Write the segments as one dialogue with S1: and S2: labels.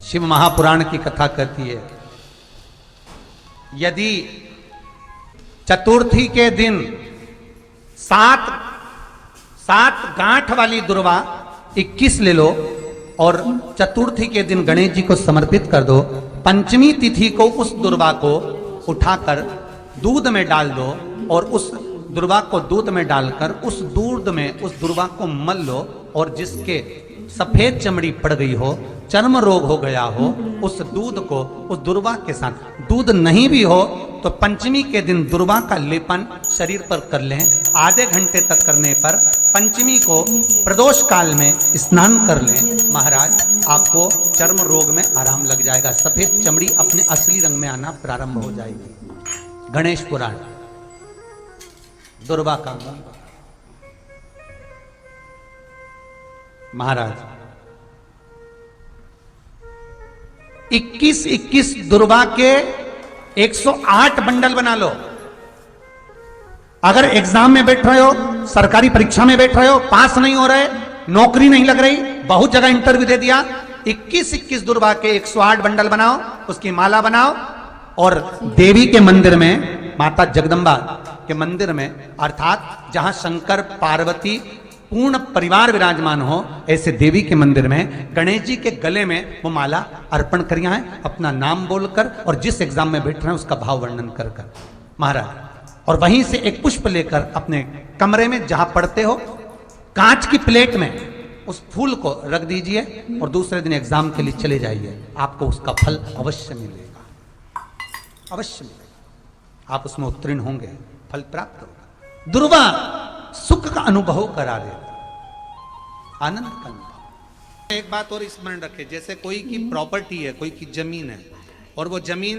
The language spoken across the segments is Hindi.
S1: शिव महापुराण की कथा कहती है, यदि चतुर्थी के दिन सात गांठ वाली दुर्वा 21 ले लो और चतुर्थी के दिन गणेश जी को समर्पित कर दो। पंचमी तिथि को उस दुर्वा को उठाकर दूध में डाल दो और उस दुर्वा को दूध में डालकर उस दूध में उस दुर्वा को मल लो और जिसके सफेद चमड़ी पड़ गई हो, चर्म रोग हो गया हो, उस दूध को उस दुर्वा के साथ, दूध नहीं भी हो तो पंचमी के दिन दुर्वा का लेपन शरीर पर कर लें। आधे घंटे तक करने पर पंचमी को प्रदोष काल में स्नान कर लें। महाराज आपको चर्म रोग में आराम लग जाएगा, सफेद चमड़ी अपने असली रंग में आना प्रारंभ हो जाएगी। गणेश पुराण दुर्वा का महाराज 21 दुर्वा के 108 बंडल बना लो। अगर एग्जाम में बैठ रहे हो, सरकारी परीक्षा में बैठ रहे हो, पास नहीं हो रहे, नौकरी नहीं लग रही, बहुत जगह इंटरव्यू दे दिया, 21 दुर्वा के 108 बंडल बनाओ, उसकी माला बनाओ और देवी के मंदिर में, माता जगदम्बा के मंदिर में, अर्थात जहां शंकर पार्वती पूर्ण परिवार विराजमान हो, ऐसे देवी के मंदिर में गणेश जी के गले में वो माला अर्पण करिया है, अपना नाम बोलकर और जिस एग्जाम में बैठ रहे हैं उसका भाव वर्णन कर कर महाराज। और वहीं से एक पुष्प लेकर अपने कमरे में जहां पढ़ते हो, कांच की प्लेट में उस फूल को रख दीजिए और दूसरे दिन एग्जाम के लिए चले जाइए। आपको उसका फल अवश्य मिलेगा, अवश्य मिलेगा, आप उसमें उत्तीर्ण होंगे, फल प्राप्त होगा। दुर्वा सुख का अनुभव करा देता, आनंद का अनुभव। एक बात और स्मरण रखे, जैसे कोई की प्रॉपर्टी है, कोई की जमीन है और वो जमीन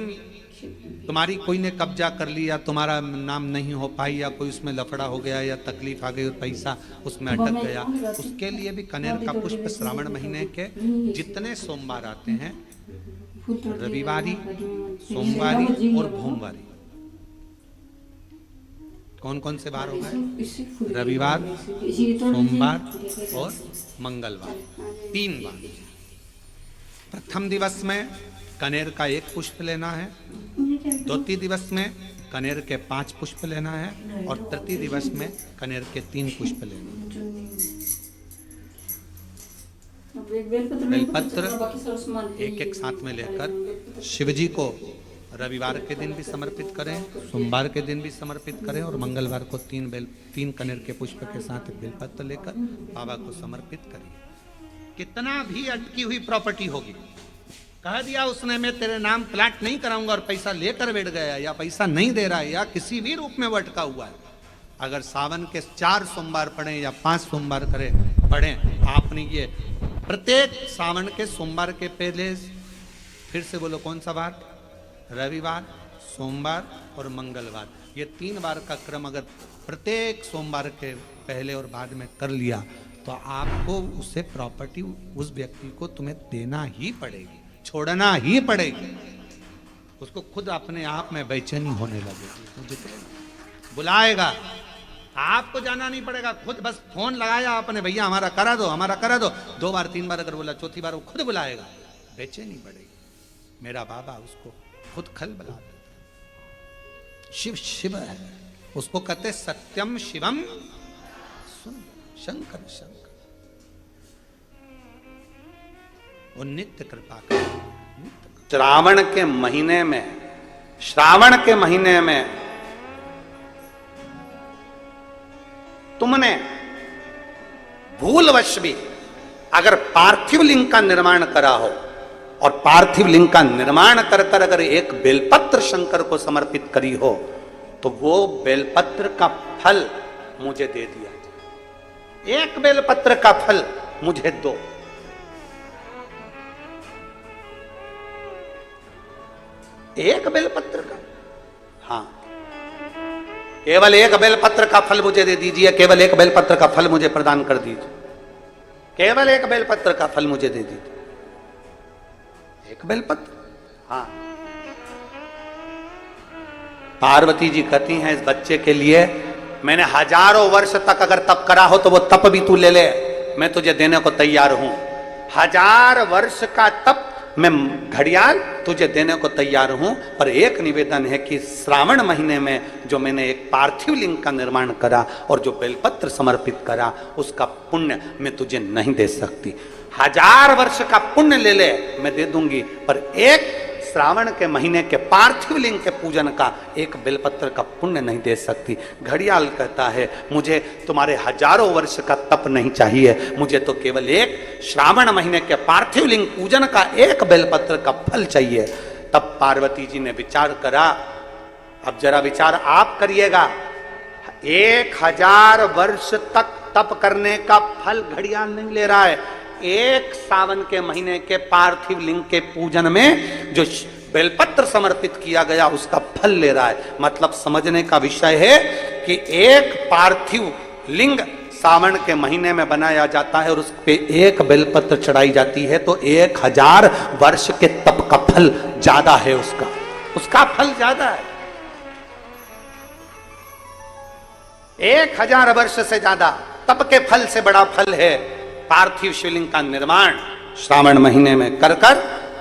S1: तुम्हारी कोई ने कब्जा कर लिया, तुम्हारा नाम नहीं हो पाई या कोई उसमें लफड़ा हो गया या तकलीफ आ गई और पैसा उसमें अटक गया, उसके लिए भी कनेर का पुष्प श्रावण महीने के जितने सोमवार आते हैं, रविवारी, सोमवारी और भोमवारी, कौन कौन से बार हो गए? रविवार, सोमवार और मंगलवार, 3 बार। प्रथम दिवस में कनेर का 1 पुष्प लेना है, द्वितीय दिवस में कनेर के 5 पुष्प लेना है और तृतीय दिवस में कनेर के 3 पुष्प लेना है। बेलपत्र एक साथ में लेकर शिव जी को रविवार के दिन भी समर्पित करें, सोमवार के दिन भी समर्पित करें और मंगलवार को 3 कनेर के पुष्प के साथ बेलपत्र लेकर बाबा को समर्पित करिए। कितना भी अटकी हुई प्रॉपर्टी होगी, कह दिया उसने मैं तेरे नाम प्लाट नहीं कराऊंगा और पैसा लेकर बैठ गया या पैसा नहीं दे रहा है या किसी भी रूप में वो अटका हुआ है, अगर सावन के 4 सोमवार पढ़े या 5 सोमवार पढ़े, आपने ये प्रत्येक सावन के सोमवार के पहले, फिर से बोलो कौन सा बार? रविवार, सोमवार और मंगलवार, ये 3 बार का क्रम अगर प्रत्येक सोमवार के पहले और बाद में कर लिया तो आपको उससे प्रॉपर्टी उस व्यक्ति को तुम्हें देना ही पड़ेगी, छोड़ना ही पड़ेगी। उसको खुद अपने आप में बेचैनी होने लगेगी, बुलाएगा, आपको जाना नहीं पड़ेगा, खुद बस फोन लगाया आपने, भैया हमारा करा दो, हमारा करा दो, 2 बार 3 बार अगर बोला, चौथी बार वो खुद बुलाएगा, बेचैनी बढ़ेगी। मेरा बाबा उसको खुद खल बना देता। शिव शिव है, उसको कहते सत्यम शिवम शंकर शंकर, वो नित्य कृपा कर। श्रावण के महीने में तुमने भूलवश भी अगर पार्थिव लिंग का निर्माण करा हो और पार्थिव लिंग का निर्माण कर कर अगर एक बेलपत्र शंकर को समर्पित करी हो तो वो बेलपत्र का फल मुझे दे दिया जाए। एक बेलपत्र का फल मुझे दो। एक बेलपत्र का, हाँ, केवल एक बेलपत्र का फल मुझे दे दीजिए, केवल एक बेलपत्र का फल मुझे प्रदान कर दीजिए, केवल एक बेलपत्र का फल मुझे दे दीजिए। एक बेलपत्र, हाँ। पार्वती जी कहती हैं इस बच्चे के लिए मैंने हजारों वर्ष तक अगर तप करा हो तो वो तप भी तू ले ले, मैं तुझे देने को तैयार हूं। 1000 वर्ष का तप मैं घड़ियाल तुझे देने को तैयार हूं, पर एक निवेदन है कि श्रावण महीने में जो मैंने एक पार्थिव लिंग का निर्माण करा और जो बेलपत्र समर्पित करा, उसका पुण्य मैं तुझे नहीं दे सकती। 1000 वर्ष का पुण्य ले ले, मैं दे दूंगी, पर एक श्रावण के महीने के पार्थिव लिंग के पूजन का एक बेलपत्र का पुण्य नहीं दे सकती। घड़ियाल कहता है, मुझे तुम्हारे हजारों वर्ष का तप नहीं चाहिए, मुझे तो केवल एक श्रावण महीने के पार्थिव लिंग पूजन का एक बेलपत्र का फल चाहिए। तब पार्वती जी ने विचार करा। अब जरा विचार आप करिएगा, 1000 वर्ष तक तप करने का फल घड़ियाल नहीं ले रहा है, एक सावन के महीने के पार्थिव लिंग के पूजन में जो बेलपत्र समर्पित किया गया उसका फल ले रहा है। मतलब समझने का विषय है कि एक पार्थिव लिंग सावन के महीने में बनाया जाता है और उस पे एक बेलपत्र चढ़ाई जाती है, तो 1000 वर्ष के तप का फल ज्यादा है, उसका फल ज्यादा है। 1000 वर्ष से ज्यादा तप के फल से बड़ा फल है पार्थिव शिवलिंग का निर्माण श्रावण महीने में कर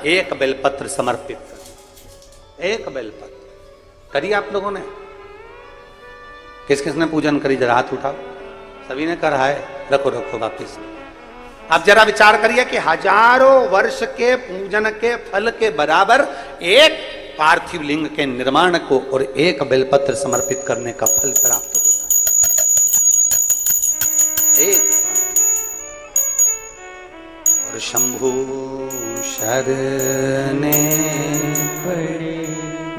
S1: एक बेलपत्र समर्पित कर। एक बेलपत्र करिए आप लोगों ने, किस किसने पूजन करी, जरा हाथ उठाओ। सभी ने करा है, रखो वापिस। अब जरा विचार करिए कि हजारों वर्ष के पूजन के फल के बराबर एक पार्थिव लिंग के निर्माण को और एक बेलपत्र समर्पित करने का फल प्राप्त हो जाए। एक और शंभु शरणे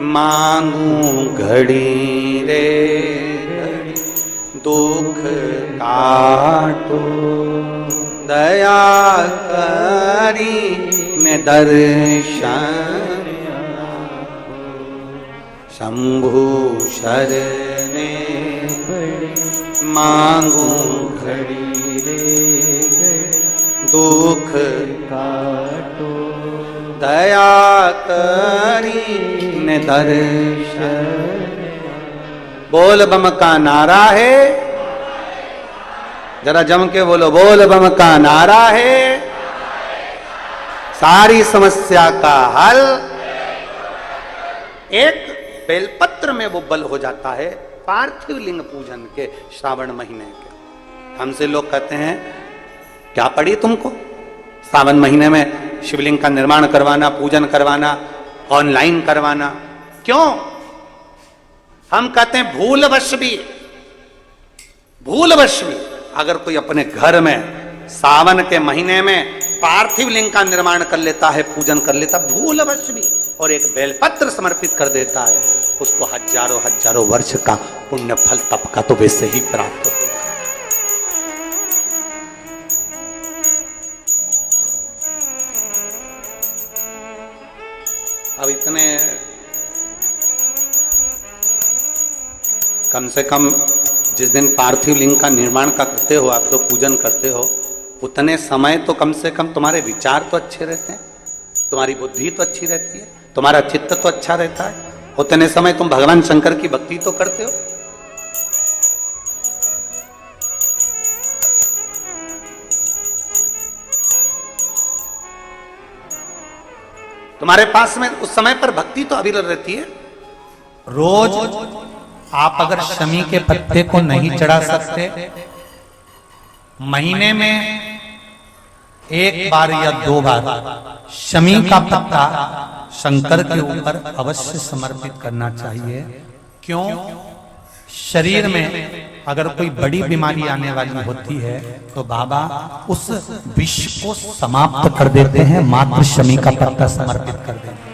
S1: मांगू घड़ी रे दुख काटो, दया करी में दर्शन शंभु शरणे मांगू घड़ी रे दुख काटो, दया करी ने दर्शन। बोल बम का नारा है, जरा जम के बोलो, बोल बम का नारा है, सारी समस्या का हल। एक बेलपत्र में वो बल हो जाता है पार्थिव लिंग पूजन के श्रावण महीने के। हमसे लोग कहते हैं, क्या पड़ी तुमको सावन महीने में शिवलिंग का निर्माण करवाना, पूजन करवाना, ऑनलाइन करवाना, क्यों? हम कहते हैं भूलवश भी अगर कोई अपने घर में सावन के महीने में पार्थिव लिंग का निर्माण कर लेता है, पूजन कर लेता, भूलवश भी, और एक बेलपत्र समर्पित कर देता है, उसको हजारों वर्ष का पुण्य फल तप का तो वैसे ही प्राप्त हो। अब इतने कम से कम जिस दिन पार्थिव लिंग का निर्माण का करते हो, आप लोग पूजन करते हो, उतने समय तो कम से कम तुम्हारे विचार तो अच्छे रहते हैं, तुम्हारी बुद्धि तो अच्छी रहती है, तुम्हारा चित्त तो अच्छा रहता है, उतने समय तुम भगवान शंकर की भक्ति तो करते हो। तुम्हारे पास में उस समय पर भक्ति तो अविरल रहती है। रोज आप अगर शमी के पत्ते को नहीं चढ़ा सकते, महीने में एक बार या 2 बार शमी का पत्ता शंकर के ऊपर अवश्य समर्पित करना चाहिए। क्यों? शरीर में अगर कोई बड़ी बीमारी आने वाली होती है तो बाबा उस विष को समाप्त कर देते हैं, मात्र शमी का पत्ता समर्पित कर देते हैं।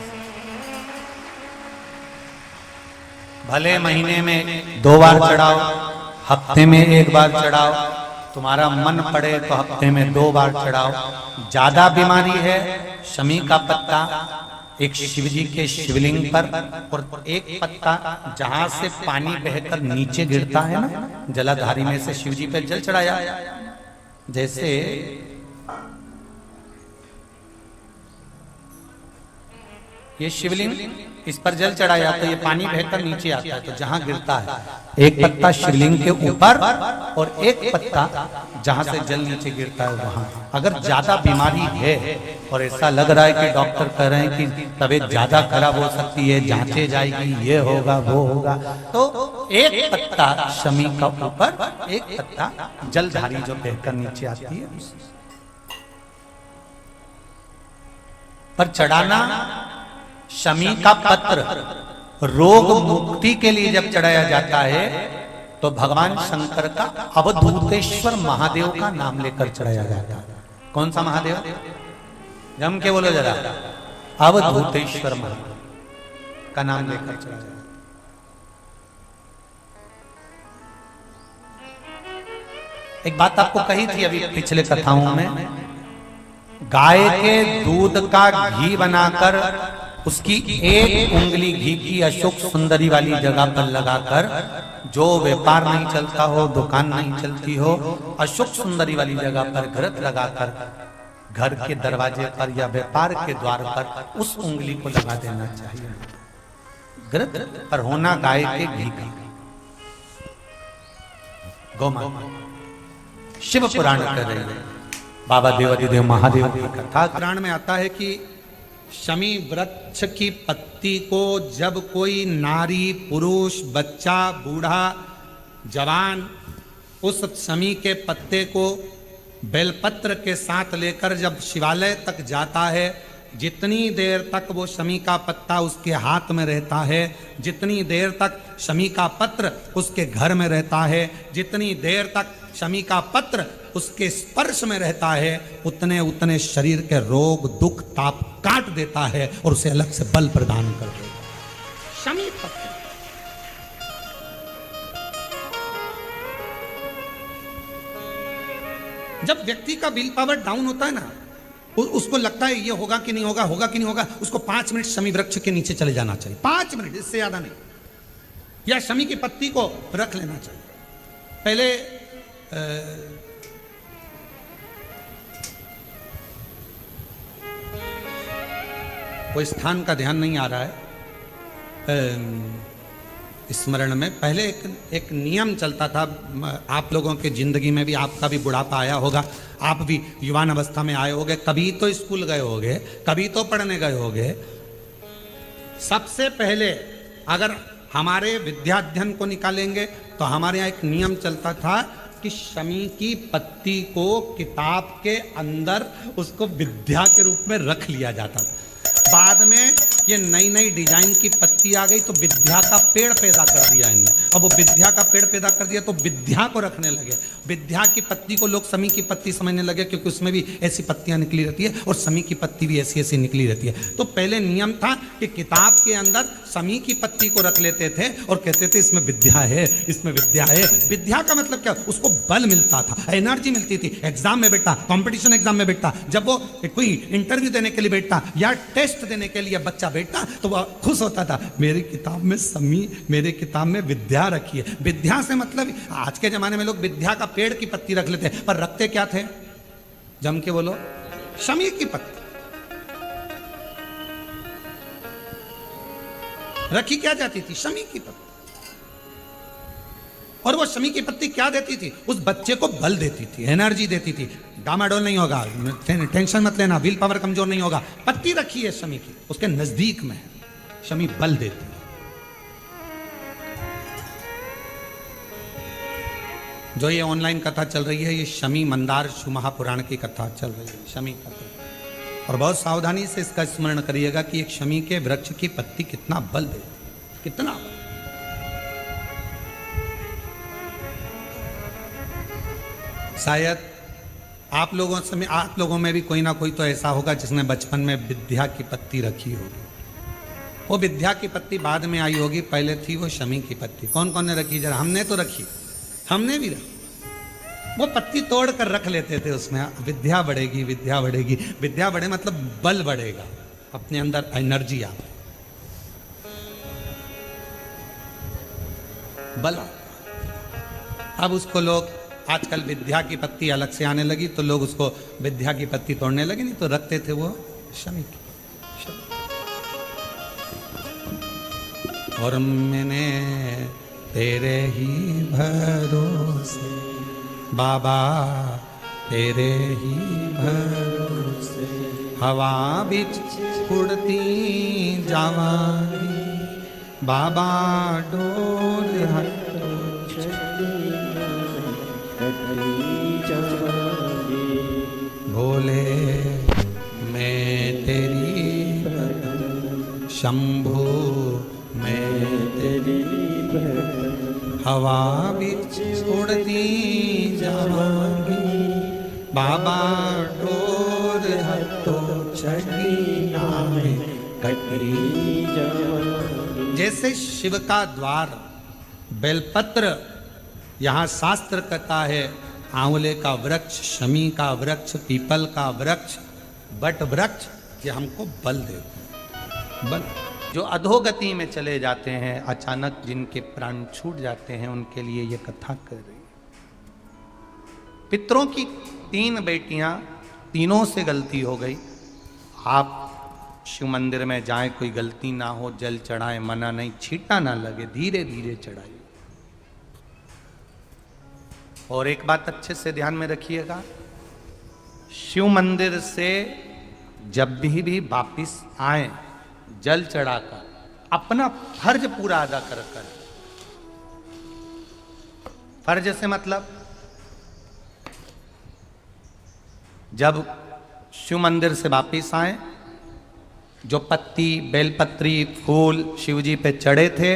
S1: भले महीने में 2 बार चढ़ाओ, हफ्ते में 1 बार चढ़ाओ, तुम्हारा मन पड़े तो हफ्ते में 2 बार चढ़ाओ। ज्यादा बीमारी है, शमी का पत्ता एक शिवजी के शिवलिंग पर, और एक पत्ता जहां से पानी बहकर नीचे गिरता है ना, जलाधारी में से शिवजी पे जल चढ़ाया। जैसे ये शिवलिंग, इस पर जल चढ़ाया जाता है, ये पानी बहकर नीचे आता है, तो जहां गिरता है एक पत्ता शिवलिंग के ऊपर और एक पत्ता जहां से जल नीचे गिरता है वहां। अगर ज्यादा बीमारी है और ऐसा लग रहा है कि डॉक्टर कह रहे हैं कि तबीयत ज्यादा खराब हो सकती है, जांचे जाएगी, ये होगा वो होगा, तो एक पत्ता शमी का ऊपर, एक पत्ता जलधारी जो बहकर नीचे आती है पर चढ़ाना। शमी का पत्र रोग मुक्ति के लिए जब चढ़ाया जाता है तो भगवान शंकर का अवधूतेश्वर महादेव का नाम लेकर चढ़ाया जाता है। कौन सा महादेव? जम के बोलो जरा। अवधूतेश्वर महादेव का नाम लेकर चढ़ाया जाता है। एक बात आपको कही थी अभी पिछले कथाओं में, गाय के दूध का घी बनाकर उसकी एक उंगली घी की अशोक सुंदरी वाली जगह पर लगाकर, जो व्यापार नहीं चलता हो, दुकान नहीं चलती हो, अशोक सुंदरी वाली जगह पर घृत लगाकर घर के दरवाजे पर या व्यापार के द्वार पर उस उंगली को लगा देना चाहिए। घृत पर होना गाय के घी का। गौमाता शिव पुराण कर रहे हैं, बाबा देवादिदेव महादेव की कथा पुराण में आता है कि शमी वृक्ष की पत्ती को जब कोई नारी, पुरुष, बच्चा, बूढ़ा, जवान उस शमी के पत्ते को बेलपत्र के साथ लेकर जब शिवालय तक जाता है, जितनी देर तक वो शमी का पत्ता उसके हाथ में रहता है, जितनी देर तक शमी का पत्र उसके घर में रहता है, जितनी देर तक शमी का पत्र उसके स्पर्श में रहता है, उतने उतने शरीर के रोग, दुख, ताप काट देता है और उसे अलग से बल प्रदान कर देता है। शमी पत्र जब व्यक्ति का विल पावर डाउन होता है ना, उसको लगता है ये होगा कि नहीं होगा, होगा कि नहीं होगा, उसको 5 मिनट शमी वृक्ष के नीचे चले जाना चाहिए। 5 मिनट, इससे ज्यादा नहीं। या शमी की पत्ती को रख लेना चाहिए। पहले कोई स्थान का ध्यान नहीं आ रहा है स्मरण में। पहले एक नियम चलता था, आप लोगों के जिंदगी में भी, आपका भी बुढ़ापा आया होगा, आप भी युवान अवस्था में आए होंगे, कभी तो स्कूल गए होंगे, कभी तो पढ़ने गए होंगे। सबसे पहले अगर हमारे विद्याध्ययन को निकालेंगे तो हमारे यहाँ एक नियम चलता था कि शमी की पत्ती को किताब के अंदर उसको विद्या के रूप में रख लिया जाता था। बाद में ये नई नई डिजाइन की पत्ती आ गई तो विद्या का पेड़ पैदा कर दिया इनने। अब वो विद्या का पेड़ पैदा कर दिया तो विद्या को रखने लगे। विद्या की पत्ती को लोग शमी की पत्ती समझने लगे, क्योंकि उसमें भी ऐसी पत्तियां निकली रहती है और शमी की पत्ती भी ऐसी ऐसी निकली रहती है। तो पहले नियम था कि किताब के अंदर शमी की पत्ती को रख लेते थे और कहते थे इसमें विद्या है, इसमें विद्या है। विद्या का मतलब क्या? उसको बल मिलता था, एनर्जी मिलती थी। एग्जाम में बैठा, कंपटीशन एग्जाम में बैठा, जब वो कोई इंटरव्यू देने के लिए बैठता या टेस्ट देने के लिए बच्चा बैठता तो वह खुश होता था, मेरी किताब में शमी, मेरे किताब में विद्या रखी है। विद्या से मतलब आज के जमाने में लोग विद्या का पेड़ की पत्ती रख लेते हैं, पर रखते क्या थे? जम के बोलो, शमी की पत्ती रखी क्या जाती थी? शमी की पत्ती। और वो शमी की पत्ती क्या देती थी? उस बच्चे को बल देती थी, एनर्जी देती थी। डामाडोल नहीं होगा, टेंशन मत लेना, विल पावर कमजोर नहीं होगा। पत्ती रखी है शमी की, उसके नजदीक में है, शमी बल देती है। जो ये ऑनलाइन कथा चल रही है, ये शमी मंदार शिव महापुराण की कथा चल रही है, शमी कथा। और बहुत सावधानी से इसका स्मरण करिएगा कि एक शमी के वृक्ष की पत्ती कितना बल देती है, कितना बल। शायद आप लोगों में भी कोई ना कोई तो ऐसा होगा जिसने बचपन में विद्या की पत्ती रखी होगी। वो विद्या की पत्ती बाद में आई होगी, पहले थी वो शमी की पत्ती। कौन कौन ने रखी? जरा हमने तो रखी, हमने भी रखी। वो पत्ती तोड़ कर रख लेते थे, उसमें विद्या बढ़ेगी, विद्या बढ़ेगी। विद्या बढ़े मतलब बल बढ़ेगा, अपने अंदर एनर्जी आ, बल। अब उसको लोग आजकल विद्या की पत्ती अलग से आने लगी तो लोग उसको विद्या की पत्ती तोड़ने लगे, नहीं तो रखते थे वो शमी की। और मैंने तेरे ही भरोसे बाबा, तेरे ही भरोसे हवा बिच उड़ती जावांगी बाबा, डोर हटो भोले मैं तेरी शंभु मैं तेरी हवा बिच उड़ती जावांगी बाबा, डोर हटो चढ़ी नामे कटरी जावांगी। जैसे शिव का द्वार बेलपत्र, यहाँ शास्त्र कहता है आंवले का वृक्ष, शमी का वृक्ष, पीपल का वृक्ष, बट वृक्ष, ये हमको बल देते हैं। बल जो अधोगति में चले जाते हैं, अचानक जिनके प्राण छूट जाते हैं, उनके लिए ये कथा कर रही है। पितरों की 3 बेटियां, तीनों से गलती हो गई। आप शिव मंदिर में जाएं, कोई गलती ना हो, जल चढ़ाएं, मना नहीं, छींटा ना लगे, धीरे धीरे चढ़ाइए। और एक बात अच्छे से ध्यान में रखिएगा, शिव मंदिर से जब भी वापिस आए, जल चढ़ाकर अपना फर्ज पूरा अदा कर कर। फर्ज से मतलब जब शिव मंदिर से वापिस आए, जो पत्ती, बेलपत्री, फूल शिवजी पे चढ़े थे,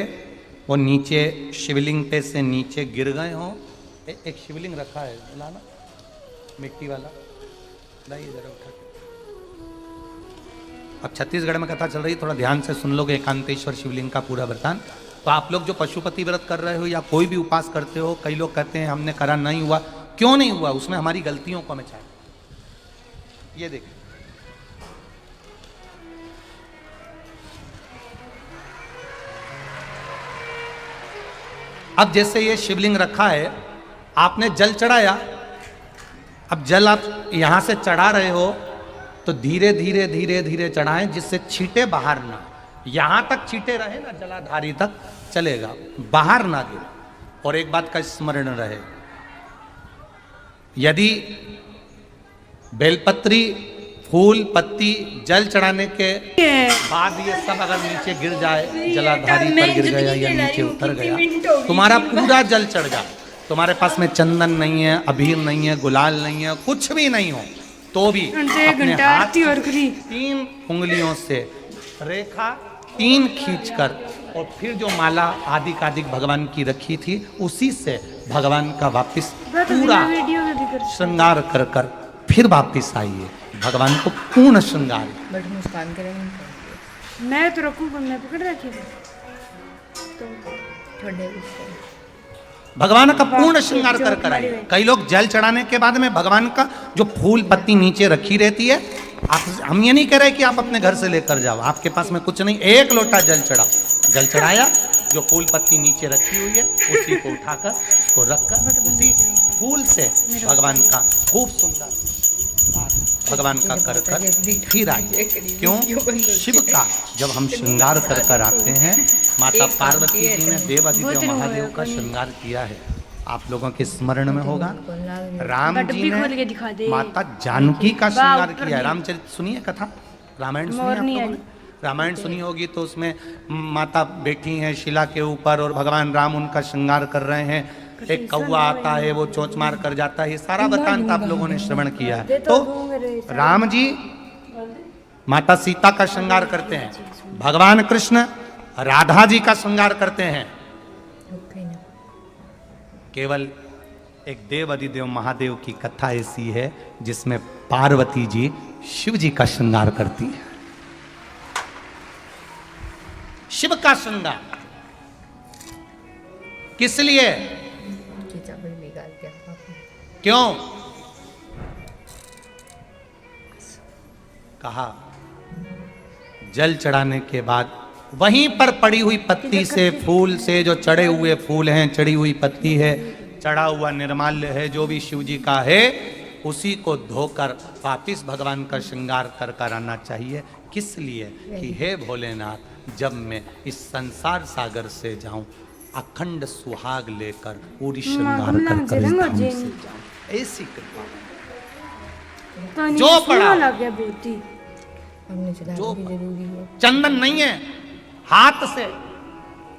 S1: वो नीचे शिवलिंग पे से नीचे गिर गए हों। एक शिवलिंग रखा है, लाना मिट्टी वाला, लाइए जरा उठा के। अब छत्तीसगढ़ में कथा चल रही, थोड़ा ध्यान से सुन लोगे एकांतेश्वर शिवलिंग का पूरा वृतांत। तो आप लोग जो पशुपति व्रत कर रहे हो या कोई भी उपास करते हो, कई लोग कहते हैं हमने करा नहीं हुआ, क्यों नहीं हुआ? उसमें हमारी गलतियों को हमें चाहिए। ये देखिए, अब जैसे ये शिवलिंग रखा है, आपने जल चढ़ाया, अब जल आप यहां से चढ़ा रहे हो तो धीरे धीरे धीरे धीरे चढ़ाएं, जिससे छींटे बाहर ना, यहां तक छींटे रहे ना, जलाधारी तक चलेगा, बाहर ना गिरे। और एक बात का स्मरण रहे, यदि बेलपत्री, फूल, पत्ती, जल चढ़ाने के बाद ये सब अगर नीचे गिर जाए, जलाधारी पर गिर गया या नीचे उतर गया, तुम्हारा पूरा जल चढ़ जाए, तुम्हारे पास में चंदन नहीं है, अबीर नहीं है, गुलाल नहीं है, कुछ भी नहीं हो, तो भी अपने हाथ 3 उंगलियों से रेखा 3 खींचकर, और फिर जो माला आदि भगवान की रखी थी, उसी से भगवान का वापिस पूरा श्रृंगार कर कर फिर वापिस आइए, भगवान को पूर्ण श्रृंगार।
S2: बट मुस्कान करेंगे,
S3: मैं तो रखूंगा, मैं पकड़ रखी तो
S2: थोड़े
S1: भगवान का पूर्ण श्रृंगार कर कर आइए। कई लोग जल चढ़ाने के बाद में भगवान का जो फूल पत्ती नीचे रखी रहती है, आप, हम ये नहीं कह रहे कि आप अपने घर से लेकर जाओ, आपके पास में कुछ नहीं, 1 लोटा जल चढ़ाओ, जल चढ़ाया, जो फूल पत्ती नीचे रखी हुई है उसी को उठाकर उसको रखकर उसी फूल से भगवान का खूब सुंदर भगवान का कर कर फिर आइए। क्यों? शिव का जब हम श्रृंगार कर कर आते हैं, माता पार्वती जी ने देवाधिदेव महादेव का श्रृंगार किया है, आप लोगों के स्मरण में होगा। राम जी ने माता जानकी का श्रृंगार किया है। रामचरित सुनिए कथा, रामायण सुनिए, रामायण सुनी होगी तो उसमें माता बैठी हैं शिला के ऊपर और भगवान राम उनका श्रृंगार कर रहे हैं, एक कौवा आता है, वो चोंच मार कर जाता है, ये सारा वृतांत आप लोगों ने श्रवण किया है। तो राम जी माता सीता का श्रृंगार करते हैं, भगवान कृष्ण राधा जी का श्रृंगार करते हैं। केवल एक देव अधिदेव महादेव की कथा ऐसी है जिसमें पार्वती जी शिव जी का श्रृंगार करती है। शिव का श्रृंगार किस लिए? क्यों? कहा जल चढ़ाने के बाद वहीं पर पड़ी हुई पत्ती से, फूल से, जो चढ़े हुए फूल हैं, चढ़ी हुई पत्ती है, चढ़ा हुआ निर्माल्य है, जो भी शिव जी का है, उसी को धोकर वापिस भगवान का श्रृंगार कर कर आना चाहिए। किस लिए कि हे भोलेनाथ, जब मैं इस संसार सागर से जाऊं, अखंड सुहाग लेकर पूरी श्रृंगार कर कर इस धाम से जाऊं। ऐसी कृपा जो पड़ा
S3: लग गया बेटी।
S2: हमने चला
S1: जो
S2: भी जरूरी है।
S1: चंदन नहीं है, हाथ से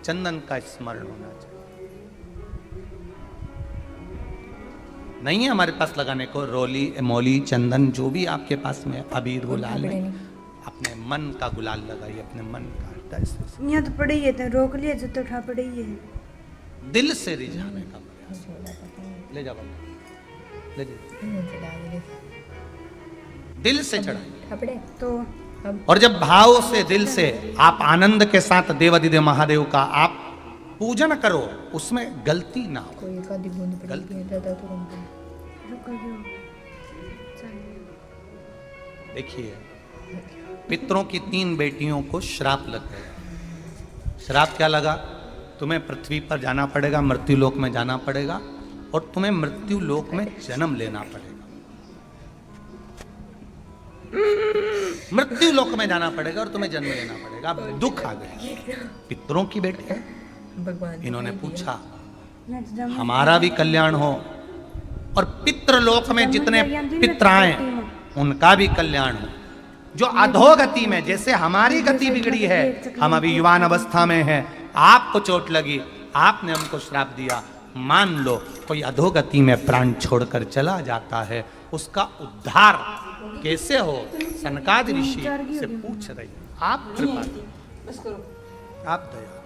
S1: चंदन का स्मरण होना चाहिए। नहीं है हमारे पास लगाने को रोली, मोली, चंदन, जो भी आपके पास में अबीर गुलाल है, अपने मन का गुलाल लगाइए, अपने मन का
S3: यहाँ तो पड़े ही है, तो रोक लिया जो तो उठा पड़े ही है।
S1: दिल से रिझाने का प्रयास। ले जाओ, ले जाओ, दिल से चढ़ाइए।
S2: तो
S1: और जब भाव से, दिल से आप आनंद के साथ देवादिदेव महादेव का आप पूजन करो, उसमें गलती ना हो।
S2: कोई एक आधी बूंद पड़ी है दादा तो
S3: रुको जो
S1: देखिए, पितरों की 3 बेटियों को श्राप लग गया। श्राप क्या लगा? तुम्हें पृथ्वी पर जाना पड़ेगा, मृत्यु लोक में जाना पड़ेगा, और तुम्हें मृत्यु लोक में जन्म लेना पड़ेगा। मृत्यु लोक में जाना पड़ेगा और तुम्हें जन्म लेना पड़ेगा। अब दुख आ गया। पितरों की बेटी है,
S2: भगवान
S1: इन्होंने पूछा हमारा भी कल्याण हो, और पितृलोक में जितने पितर आए उनका भी कल्याण हो। जो अधोगति में, जैसे हमारी गति बिगड़ी है, हम अभी युवान अवस्था में हैं, आपको चोट लगी, आपने हमको श्राप दिया, मान लो कोई अधोगति में प्राण छोड़कर चला जाता है, उसका उद्धार कैसे हो? सनकादि ऋषि से पूछ रही। आप कृपा, आप दया।